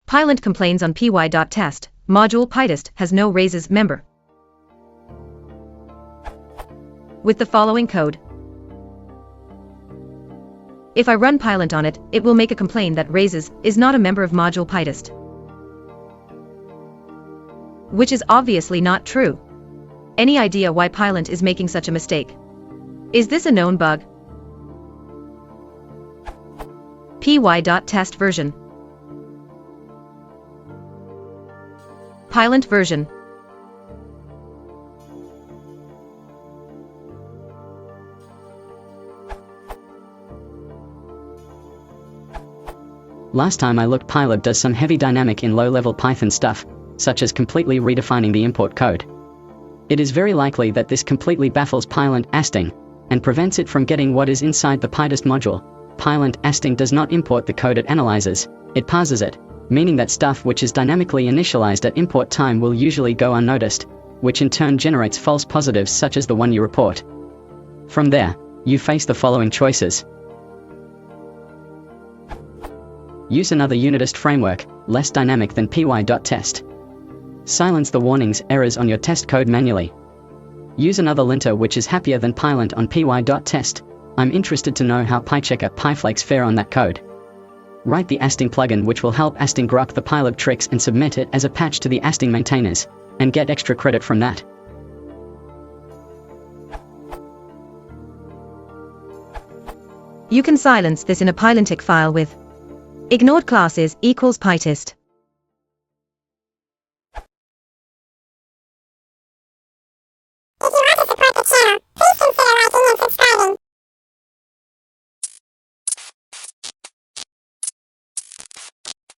Pylint complains on Py.Test, module Pytest has no raises member. With the following code. If I run Pylint on it, it will make a complaint that raises is not a member of module Pytest. Which is obviously not true. Any idea why Pylint is making such a mistake? Is this a known bug? Py.Test version. Pylint version. Last time I looked, Pylint does some heavy dynamic in low-level Python stuff, such as completely redefining the import code. It is very likely that this completely baffles Pylint asting, and prevents it from getting what is inside the Pytest module. Pylint asting does not import the code it analyzes, it parses it, meaning that stuff which is dynamically initialized at import time will usually go unnoticed, which in turn generates false positives such as the one you report. From there, you face the following choices. Use another unitist framework, less dynamic than Py.Test. Silence the warnings, errors on your test code manually. Use another linter which is happier than Pylint on Py.Test. I'm interested to know how PyChecker PyFlakes fare on that code. Write the asting plugin which will help asting grok the Pylint tricks and submit it as a patch to the asting maintainers, and get extra credit from that. You can silence this in a Pylintic file with ignored classes equals Pytest.